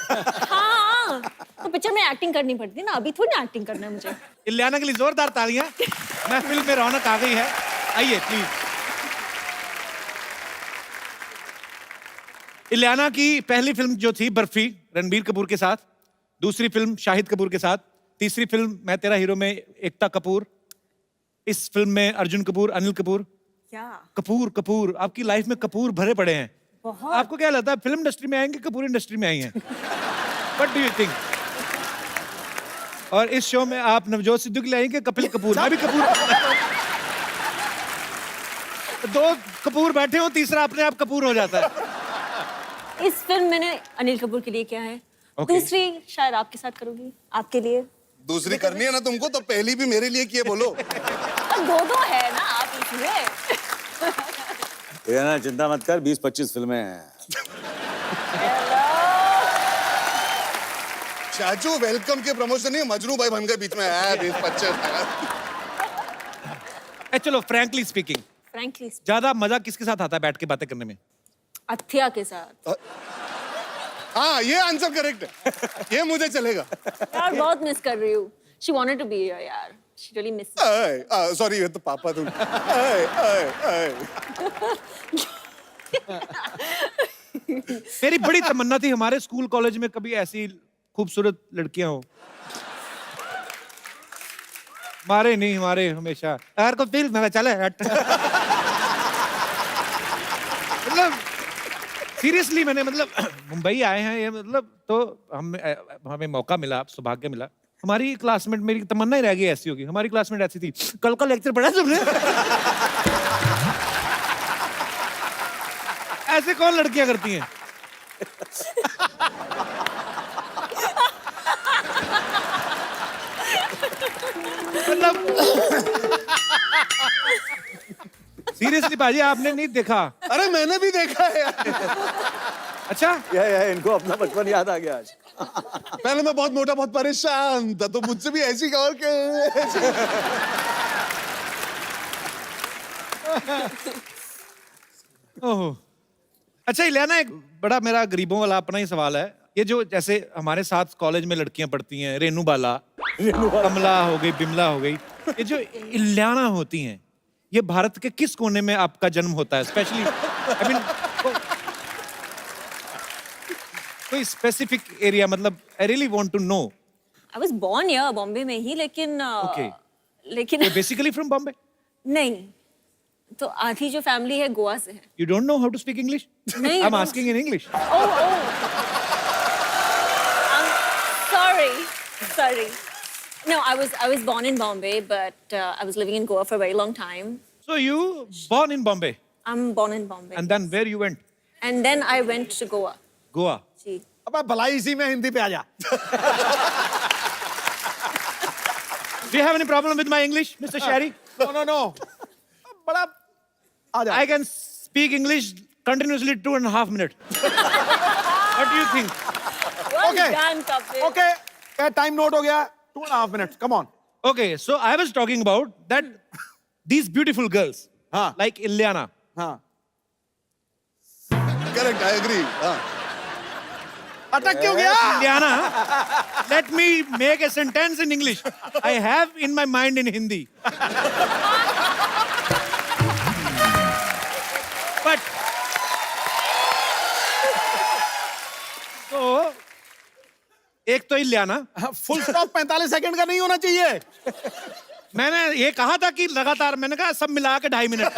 [SPEAKER 3] हाँ, तो पिक्चर में एक्टिंग करनी पड़ती ना, अभी थोड़ी ना एक्टिंग करना है मुझे।
[SPEAKER 2] इलियाना के लिए जोरदार तालियां। महफिल में रौनक आ गई है। आइए प्लीज। इलियाना की पहली फिल्म जो थी बर्फी, रणबीर कपूर के साथ। दूसरी फिल्म शाहिद कपूर के साथ। तीसरी फिल्म मैं तेरा हीरो में एकता कपूर। इस फिल्म में अर्जुन कपूर, अनिल कपूर।
[SPEAKER 3] क्या
[SPEAKER 2] कपूर आपकी लाइफ में कपूर भरे पड़े हैं।
[SPEAKER 3] बहुत।
[SPEAKER 2] आपको क्या लगता है फिल्म इंडस्ट्री में आएंगे, कपूर इंडस्ट्री में आई हैं? What do you think? और इस शो में आप नवजोत सिद्धू के लिए आएंगे, कपिल कपूर। मैं भी कपूर। दो कपूर बैठे हो, तीसरा अपने आप कपूर हो जाता है।
[SPEAKER 3] इस फिल्म मैंने अनिल कपूर के लिए किया है।
[SPEAKER 2] Okay.
[SPEAKER 3] दूसरी शायद आपके साथ करूंगी, आपके लिए।
[SPEAKER 4] दूसरी करनी है ना तुमको तो पहली भी मेरे लिए किए बोलो।
[SPEAKER 3] और दो है ना आप इसमें।
[SPEAKER 9] ये ना चिंता मत कर, 20-25 फिल्में हैं।
[SPEAKER 4] चाचू वेलकम के प्रमोशन नहीं, मजनू भाई बन गए बीच में। 20-25
[SPEAKER 2] चलो फ्रैंकली स्पीकिंग,
[SPEAKER 3] फ्रैंकली
[SPEAKER 2] ज्यादा मजा किसके साथ आता है बैठ के बातें करने में?
[SPEAKER 3] अथिया के साथ।
[SPEAKER 4] हाँ ये आंसर करेक्ट है, ये मुझे चलेगा।
[SPEAKER 3] यार बहुत मिस कर रही हूँ। She wanted to be here यार। She really missed me।
[SPEAKER 4] Sorry ये तो पापा तुम।
[SPEAKER 2] मेरी बड़ी तमन्ना थी हमारे स्कूल कॉलेज में कभी ऐसी खूबसूरत लड़कियां हो। हमारे नहीं, हमारे हमेशा यार को फील में चले मतलब सीरियसली मैंने मतलब मुंबई आए हैं ये मतलब तो हमें मौका मिला, सौभाग्य मिला। हमारी क्लासमेट, मेरी तमन्ना ही रह गई ऐसी होगी। हमारी क्लासमेट ऐसी थी, कल का लेक्चर पढ़ा तुमने? ऐसे कौन लड़कियां करती हैं? मतलब सीरियसली पाजी आपने नहीं देखा?
[SPEAKER 4] अरे मैंने भी देखा है यार।
[SPEAKER 2] अच्छा
[SPEAKER 9] या इनको अपना बचपन याद आ गया आज।
[SPEAKER 4] पहले मैं बहुत मोटा, बहुत परेशान था, तो मुझसे भी ऐसी और के
[SPEAKER 2] ओह अच्छा इलियाना, एक बड़ा मेरा गरीबों वाला अपना ही सवाल है। ये जो जैसे हमारे साथ कॉलेज में लड़कियां पढ़ती हैं, रेनू बाला, कमला हो गई, बिमला हो गई, ये जो इलियाना होती हैं, ये भारत के किस कोने में आपका जन्म होता है? स्पेशली आई मीन कोई स्पेसिफिक एरिया, मतलब I really want to know.
[SPEAKER 3] I was born here Bombay में ही, लेकिन
[SPEAKER 2] Okay.
[SPEAKER 3] लेकिन
[SPEAKER 2] बेसिकली फ्रॉम बॉम्बे?
[SPEAKER 3] नहीं, तो आधी जो फैमिली है गोवा से है।
[SPEAKER 2] You don't know how to speak English?
[SPEAKER 3] नहीं,
[SPEAKER 2] I'm asking in English.
[SPEAKER 3] Oh. Sorry. No, I was born in Bombay, but I was living in Goa for a very long time.
[SPEAKER 2] So you born in Bombay?
[SPEAKER 3] I'm born in Bombay.
[SPEAKER 2] And then where you went?
[SPEAKER 3] And then I went to Goa.
[SPEAKER 2] Goa.
[SPEAKER 3] जी।
[SPEAKER 1] अबे भलाई इसी में हिंदी पे आ जा।
[SPEAKER 2] Do you have any problem with my English, Mr. Shari?
[SPEAKER 1] No. बड़ा आ जा।
[SPEAKER 2] I can speak English continuously 2.5 minutes. What do you think?
[SPEAKER 3] Well
[SPEAKER 1] Okay.
[SPEAKER 3] done, Kapil.
[SPEAKER 1] Okay, time note हो गया। 2.5 minutes. Come on.
[SPEAKER 2] Okay, so I was talking about that these beautiful girls,
[SPEAKER 1] हाँ।
[SPEAKER 2] like Ilyana.
[SPEAKER 1] हाँ।
[SPEAKER 4] Correct, I agree.
[SPEAKER 1] अटक क्यों गया?
[SPEAKER 2] Ilyana, let me make a sentence in English. I have in my mind in Hindi. But so एक तो Ileana,
[SPEAKER 1] full stop 45 second का नहीं होना चाहिए।
[SPEAKER 2] मैंने ये कहा था कि लगातार, मैंने कहा सब मिला के 2.5 मिनट,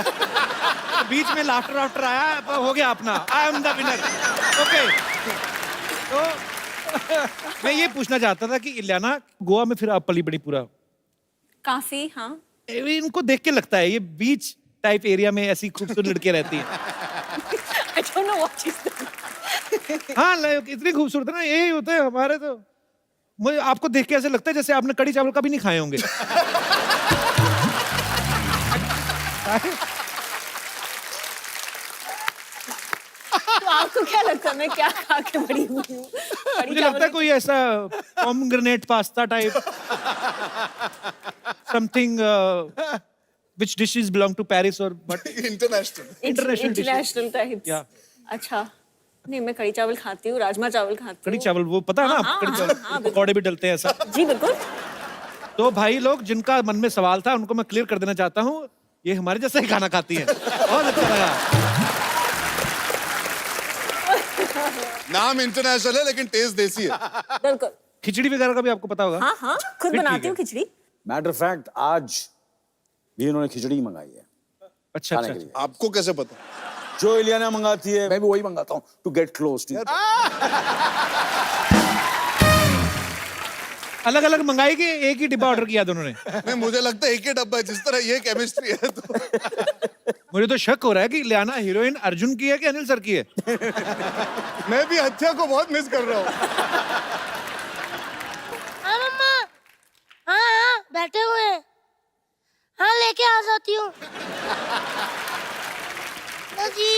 [SPEAKER 2] बीच में लाफ्टर आया, हो गया अपना, I am the winner. Okay, तो मैं ये पूछना चाहता था कि इलियाना, गोवा में फिर आप पली बड़ी पूरा,
[SPEAKER 3] काफी, हाँ।
[SPEAKER 2] इनको देख के लगता है ये बीच टाइप एरिया में ऐसी खूबसूरत लड़कियां रहती हैं।
[SPEAKER 3] I don't know what she's doing.
[SPEAKER 2] हाँ इतनी खूबसूरत है ना, यही होता है हमारे। तो मुझे आपको देख के ऐसे लगता है जैसे आपने कड़ी चावल कभी नहीं खाए होंगे।
[SPEAKER 3] तो आपको क्या लगता है मैं क्या खा के बड़ी हुई हूँ?
[SPEAKER 2] मुझे लगता है कोई ऐसा pomegranate pasta type something which dishes belong to Paris or but
[SPEAKER 3] international types.
[SPEAKER 2] Yeah.
[SPEAKER 3] अच्छा, नहीं मैं कड़ी चावल खाती हूँ, राजमा चावल खाती हूँ।
[SPEAKER 2] कड़ी चावल वो पता है ना,
[SPEAKER 3] हाँ,
[SPEAKER 2] कड़ी
[SPEAKER 3] हाँ,
[SPEAKER 2] चावल
[SPEAKER 3] हाँ,
[SPEAKER 2] पकौड़े भी डलते हैं ऐसा।
[SPEAKER 3] जी बिल्कुल।
[SPEAKER 2] तो भाई लोग जिनका मन में सवाल था उनको मैं क्लियर कर देना चाहता हूँ, ये हमारे जैसा ही खाना खाती है। बहुत अच्छा लगा।
[SPEAKER 4] नाम इंटरनेशनल है लेकिन टेस्ट देसी है।
[SPEAKER 3] बिल्कुल।
[SPEAKER 2] खिचड़ी वगैरह का भी आपको पता होगा?
[SPEAKER 3] हाँ हाँ, खुद
[SPEAKER 2] फिर
[SPEAKER 3] बनाती
[SPEAKER 2] ठीक
[SPEAKER 3] हूँ खिचड़ी।
[SPEAKER 9] मैटर ऑफ फैक्ट आज भी इन्होंने खिचड़ी मंगाई है
[SPEAKER 2] अच्छा
[SPEAKER 9] खाने
[SPEAKER 2] अच्छा
[SPEAKER 9] के लिए।
[SPEAKER 4] आपको कैसे पता?
[SPEAKER 9] जो इलियाना मंगाती है मैं भी वही मंगाता हूँ टू गेट क्लोज टू।
[SPEAKER 2] अलग अलग मंगाई कि एक ही डिब्बा ऑर्डर किया दोनों ने?
[SPEAKER 4] नहीं मुझे लगता है एक ही डब्बा है, जिस तरह ये केमिस्ट्री है तो।
[SPEAKER 2] मुझे तो शक हो रहा है कि इलियाना हीरोइन अर्जुन की है कि अनिल सर की है।
[SPEAKER 4] मैं भी हत्या को बहुत मिस कर रहा हूँ।
[SPEAKER 13] बैठे हुए हैं? हाँ लेके आ जाती हूँ। हेलो जी।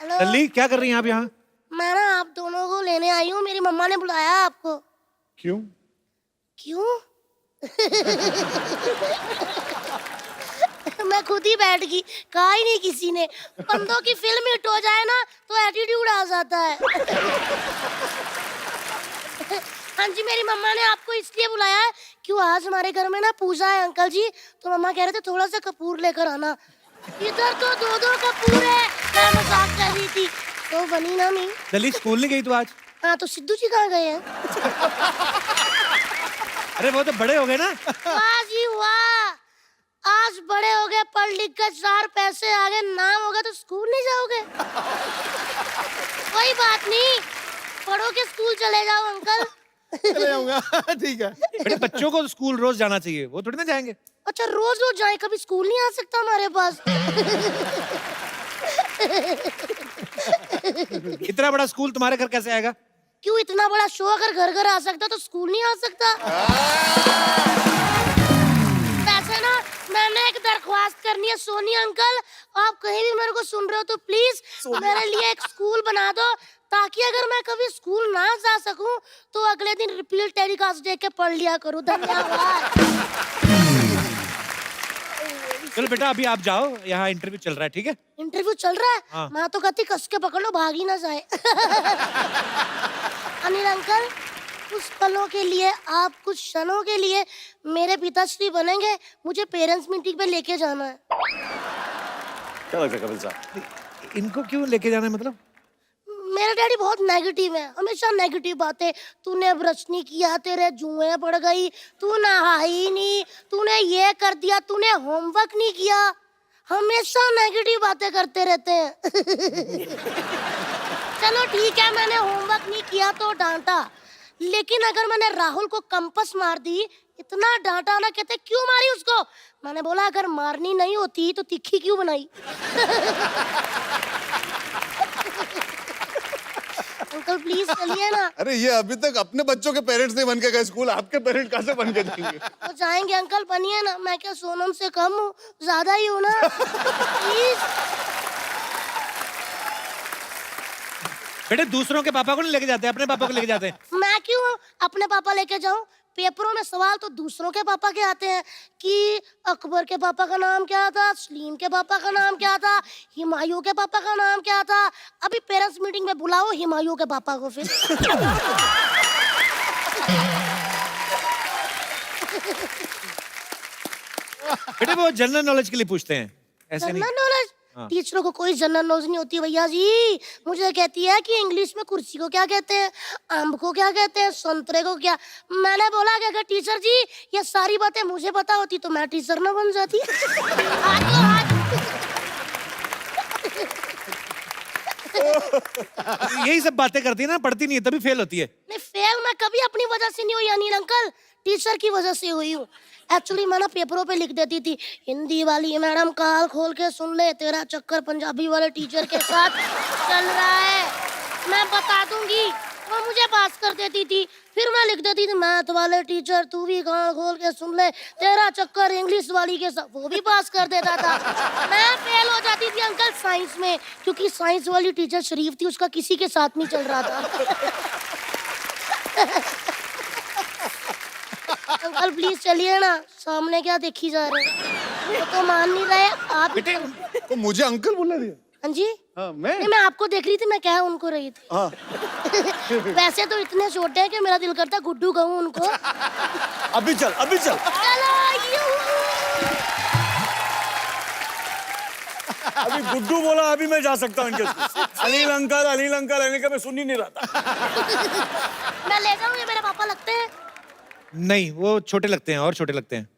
[SPEAKER 13] हेलो।
[SPEAKER 2] लल्ली क्या कर रही हैं आप यहाँ?
[SPEAKER 13] मैं ना आप दोनों को लेने आई हूँ, मेरी मम्मा ने बुलाया आपको।
[SPEAKER 4] क्यों?
[SPEAKER 13] क्यों? मैं खुद ही बैठ गई, कहा ही नहीं किसी ने। बंदों की फिल्म हिट हो जाए ना तो एटीट्यूड आ जाता है। हाँ जी, मेरी मम्मा ने आपको इसलिए बुलाया है क्यों आज हमारे घर में ना पूजा है अंकल जी, तो मम्मा कह रहे थे थोड़ा सा कपूर लेकर आना। इधर तो 2-2 कपूर है, मैं मजाक कर रही थी तो बनी ना नहीं।
[SPEAKER 2] लल्ली स्कूल नहीं गई तू आज?
[SPEAKER 13] हाँ तो सिद्धू जी कहाँ गए हैं?
[SPEAKER 2] अरे वो तो बड़े हो गए ना।
[SPEAKER 13] वाह जी वाह, आज बड़े हो गए, पढ़ लिख कर 4 पैसे आ गए, नाम होगा तो स्कूल नहीं जाओगे? कोई बात नहीं, पढ़ो के स्कूल चले जाओ अंकल।
[SPEAKER 1] चले जाऊंगा। ठीक है।
[SPEAKER 2] बेटे बच्चों को स्कूल रोज जाना चाहिए, वो थोड़ी ना जाएंगे।
[SPEAKER 13] अच्छा रोज रोज जाए, कभी स्कूल नहीं आ सकता हमारे पास?
[SPEAKER 2] इतना बड़ा स्कूल तुम्हारे घर कैसे आएगा?
[SPEAKER 13] क्यों, इतना बड़ा शो अगर घर घर आ सकता तो स्कूल नहीं आ सकता? वैसे ना मैंने एक दरख्वास्त करनी है सोनी अंकल, आप कहीं भी मेरे को सुन रहे हो तो प्लीज मेरे लिए एक स्कूल बना दो, ताकि अगर मैं कभी स्कूल ना जा सकूं तो अगले दिन रिपीट टेलीकास्ट देख के पढ़ लिया करूं। धन्यवाद।
[SPEAKER 2] चलो बेटा अभी आप जाओ, यहाँ इंटरव्यू चल रहा है, ठीक है?
[SPEAKER 13] इंटरव्यू चल रहा है?
[SPEAKER 2] हाँ।
[SPEAKER 13] मैं तो कहती कस के पकड़ लो, भाग ही ना जाए। अनिल अंकल, कुछ पलों के लिए, आप कुछ क्षणों के लिए मेरे पिताश्री बनेंगे, मुझे पेरेंट्स मीटिंग पे लेके जाना है।
[SPEAKER 9] क्या लगता है कपिल साहब?
[SPEAKER 2] इनको क्यों लेके जाना है मतलब?
[SPEAKER 13] मेरा डैडी बहुत नेगेटिव है, हमेशा नेगेटिव बातें। तूने ब्रश नहीं किया, तेरे जुएं पड़ गई, तू नहाई नहीं, तूने ये कर दिया, तूने होमवर्क नहीं किया, हमेशा नेगेटिव बातें करते रहते हैं। चलो ठीक है, मैंने होमवर्क नहीं किया तो डांटा, लेकिन अगर मैंने राहुल को कंपास मार दी, इतना डांटा ना, कहते क्यों मारी उसको? मैंने बोला अगर मारनी नहीं होती तो तिखी क्यों बनाई? अंकल प्लीज चलिए ना।
[SPEAKER 4] अरे ये अभी तक अपने बच्चों के पेरेंट्स नहीं बन के गए स्कूल, आपके पेरेंट कहाँ से बन के जाएंगे?
[SPEAKER 13] तो जाएंगे अंकल, बनिए ना। मैं क्या सोनम से कम हूँ, ज्यादा ही हूँ ना। प्लीज।
[SPEAKER 2] बेटे दूसरों के पापा को नहीं लेके जाते, अपने पापा को लेके जाते हैं।
[SPEAKER 13] मैं क्यों अपने पापा लेके जाऊं? पेपरों में सवाल तो दूसरों के पापा के आते हैं कि अकबर के पापा का नाम क्या था, सलीम के पापा का नाम क्या था, हुमायूं के पापा का नाम क्या था। अभी पेरेंट्स मीटिंग में बुलाओ हुमायूं के पापा को फिर।
[SPEAKER 2] बेटे वो जनरल नॉलेज के लिए पूछते हैं, ऐसे नहीं।
[SPEAKER 13] General knowledge? टीचरों को कोई जनरल नॉलेज नहीं होती भैया जी। मुझे कहती है कि इंग्लिश में कुर्सी को क्या कहते हैं, आम को क्या कहते हैं, संतरे को क्या। मैंने बोला कि अगर टीचर जी ये सारी बातें मुझे पता होती तो मैं टीचर ना बन जाती।
[SPEAKER 2] यही सब बातें करती है ना, पढ़ती नहीं है तभी फेल होती है।
[SPEAKER 13] नहीं, फेल मैं कभी अपनी वजह से नहीं हुई अनिल अंकल, टीचर की वजह से हुई हूँ। एक्चुअली मैं ना पेपरों पे लिख देती थी, हिंदी वाली मैडम काल खोल के सुन ले, तेरा चक्कर पंजाबी वाले टीचर के साथ चल रहा है, मैं बता दूंगी। वो मुझे पास कर देती थी। फिर मैं लिख देती थी, मैथ वाले टीचर तू भी कान खोल के सुन ले, तेरा चक्कर इंग्लिश वाली के साथ, वो भी पास कर देता था। मैं फेल हो जाती थी अंकल साइंस में, क्योंकि साइंस वाली टीचर शरीफ थी, उसका किसी के साथ नहीं चल रहा था। अंकल प्लीज चलिए ना, सामने क्या देखी जा रहे हैं? वो तो मान नहीं रहे आप।
[SPEAKER 2] बेटे
[SPEAKER 4] तो मुझे अंकल बोला दिया?
[SPEAKER 13] हाँ जी।
[SPEAKER 4] हाँ, मैं
[SPEAKER 13] नहीं, मैं आपको देख रही थी, मैं कह उनको रही थी।
[SPEAKER 4] हाँ।
[SPEAKER 13] वैसे तो इतने छोटे हैं कि मेरा दिल करता गुड्डू कहूँ उनको।
[SPEAKER 9] अभी चल, अभी चल।
[SPEAKER 13] चलो
[SPEAKER 9] अभी गुड्डू बोला, अभी मैं जा सकता हूँ इनके साथ। अनिल अंकल, अनिल अंकल, अनिल का मैं सुन ही नहीं रहा था।
[SPEAKER 13] मैं ले जाऊँ, ये मेरे पापा लगते हैं?
[SPEAKER 2] नहीं, वो छोटे लगते हैं और छोटे लगते हैं।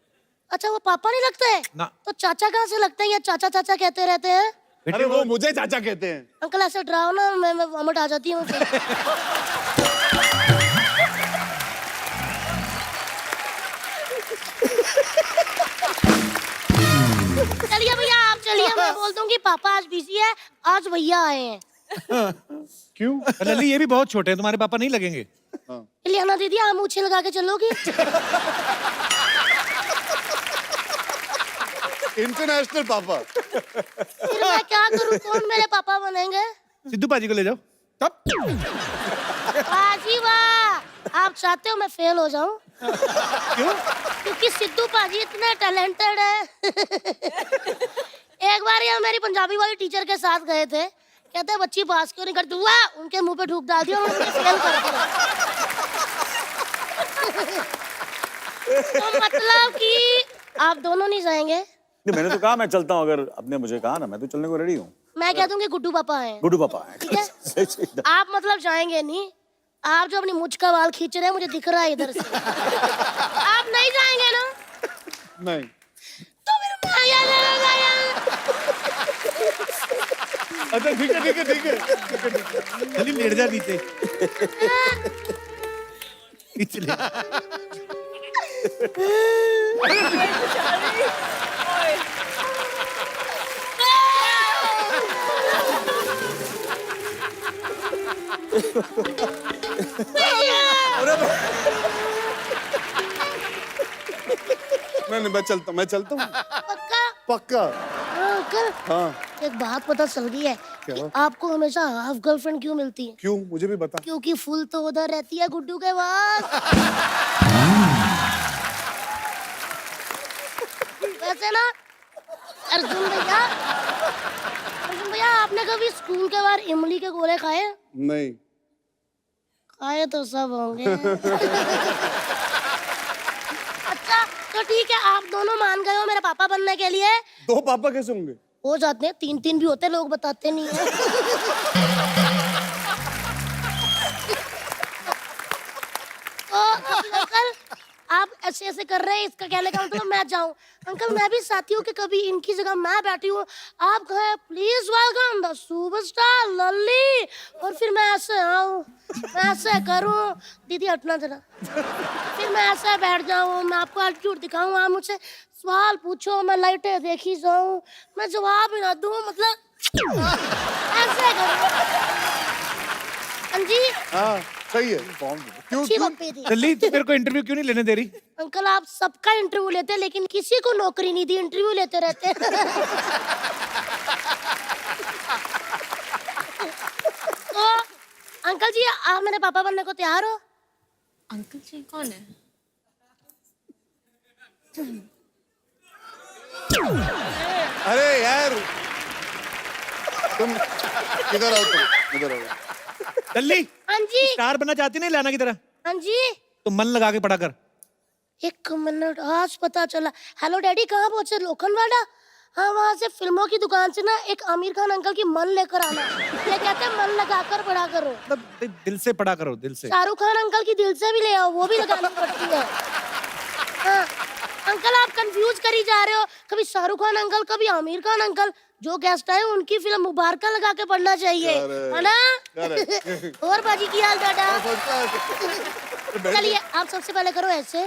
[SPEAKER 13] अच्छा वो पापा नहीं लगते हैं?
[SPEAKER 2] ना।
[SPEAKER 13] तो चाचा कहाँ से लगते हैं, या चाचा चाचा कहते रहते हैं?
[SPEAKER 4] अरे वो मुझे चाचा कहते हैं।
[SPEAKER 13] अंकल ऐसे डराओ ना, मैं वॉमिट आ जाती हूँ। चलिए भैया आप चलिए, मैं बोल दूंगी पापा आज बिजी है, आज भैया आए हैं।
[SPEAKER 4] क्यों?
[SPEAKER 2] लल्ली ये भी बहुत छोटे हैं, तुम्हारे पापा नहीं लगेंगे।
[SPEAKER 13] इलियाना दीदी आप मूछे लगा के चलोगी?
[SPEAKER 4] इंटरनेशनल पापा।
[SPEAKER 13] फिर मैं क्या करूं? कौन मेरे पापा बनेंगे?
[SPEAKER 2] सिद्धू पाजी को ले जाओ।
[SPEAKER 1] तब
[SPEAKER 13] बाजी वाह, आप चाहते हो मैं फेल हो जाऊं?
[SPEAKER 2] क्यों?
[SPEAKER 13] क्योंकि सिद्धू पाजी इतने टैलेंटेड है। एक बार ये मेरी पंजाबी वाली टीचर के साथ गए थे, कहते बच्ची पास क्यों नहीं करती, वाह उनके मुंह पे थूक डाल दिया और उन्होंने फेल कर दिया। तो मतलब कि आप दोनों नहीं जाएंगे?
[SPEAKER 9] नहीं, मैंने तो कहा मैं चलता हूँ, अगर आपने मुझे कहा ना, मैं तो चलने को रेडी हूँ।
[SPEAKER 13] मैं कह दूंगी गुड्डू पापा हैं।
[SPEAKER 9] गुड्डू पापा है।
[SPEAKER 13] ठीक है? आप मतलब जाएंगे नहीं? आप जो अपनी मुझ का वाल खींच रहे हैं मुझे दिख रहा है इधर से। आप नहीं जाएंगे ना?
[SPEAKER 4] नहीं।
[SPEAKER 13] तो फिर मैं क्या करूंगा यार?
[SPEAKER 4] अच्छा ठीक है, ठीक है, ठीक है।
[SPEAKER 2] खाली लेट जा नीचे। खींच ले।
[SPEAKER 4] नहीं, मैं चलता हूँ।
[SPEAKER 13] पक्का?
[SPEAKER 4] पक्का।
[SPEAKER 13] हाँ अंकल,
[SPEAKER 4] हाँ।
[SPEAKER 13] एक बात पता चल गई है कि आपको हमेशा हाफ गर्लफ्रेंड क्यों मिलती है?
[SPEAKER 4] क्यों? मुझे भी बता।
[SPEAKER 13] क्योंकि फुल तो उधर रहती है गुड्डू के पास। वैसे ना अर्जुन भैया आपने कभी स्कूल के बाहर इमली के गोले खाए?
[SPEAKER 4] नहीं।
[SPEAKER 13] खाए तो सब होंगे। अच्छा तो ठीक है, आप दोनों मान गए हो मेरे पापा बनने के लिए?
[SPEAKER 4] दो पापा कैसे होंगे?
[SPEAKER 13] हो जाते हैं, 3-3 भी होते हैं, लोग बताते नहीं है। तो अंकल आप ऐसे ऐसे कर रहे हैं, इसका कहने का मतलब मैं जाऊं? अंकल मैं भी चाहती हूँ कि कभी इनकी जगह मैं बैठी हूँ, आप कहें प्लीज वेलकम द सुपरस्टार लल्ली, और फिर मैं ऐसे आऊं, मैं ऐसे करूं, दीदी हटना जरा, फिर मैं ऐसे बैठ जाऊं, मैं आपको एटीट्यूड दिखाऊं, आप मुझसे सवाल पूछो, मैं लाइटें देखी जाऊं, मैं जवाब ही ना दूं, मतलब ऐसे करूं। हाँ जी।
[SPEAKER 4] हाँ सही है। क्यों?
[SPEAKER 13] अच्छी बप्पी थी।
[SPEAKER 2] दिल्ली तू मेरे को इंटरव्यू क्यों नहीं लेने दे रही?
[SPEAKER 13] अंकल आप सबका इंटरव्यू लेते हैं लेकिन किसी को नौकरी नहीं दी, इंटरव्यू लेते रहते हैं। तो अंकल जी आप मेरे पापा बनने को तैयार हो?
[SPEAKER 3] अंकल जी कौन है?
[SPEAKER 4] अरे यार तुम इधर आओ, तुम इधर आओ।
[SPEAKER 2] दिल्ली
[SPEAKER 13] हाँ जी।
[SPEAKER 2] स्टार बनना चाहती नहीं लाना की तरह?
[SPEAKER 13] हाँ जी।
[SPEAKER 2] तो मन लगा के पढ़ा कर।
[SPEAKER 13] 1 मिनट, आज पता चला। हेलो डैडी, कहाँ पहुंचे? लोखंडवाला? हाँ वहाँ से फिल्मों की दुकान से ना एक आमिर खान अंकल की मन लेकर आना, ये कहते हैं मन लगा कर पढ़ा करो।
[SPEAKER 2] मतलब दिल से पढ़ा करो, दिल से।
[SPEAKER 13] शाहरुख खान अंकल की दिल से भी ले आओ, वो भी लगानी पड़ती है। हाँ अंकल आप कंफ्यूज करी जा रहे हो, कभी शाहरुख खान अंकल कभी आमिर खान अंकल, जो गेस्ट आए उनकी फिल्म मुबारका लगा के पढ़ना चाहिए, है ना? और बाजी की हाल दादा। चलिए आप सबसे पहले करो ऐसे,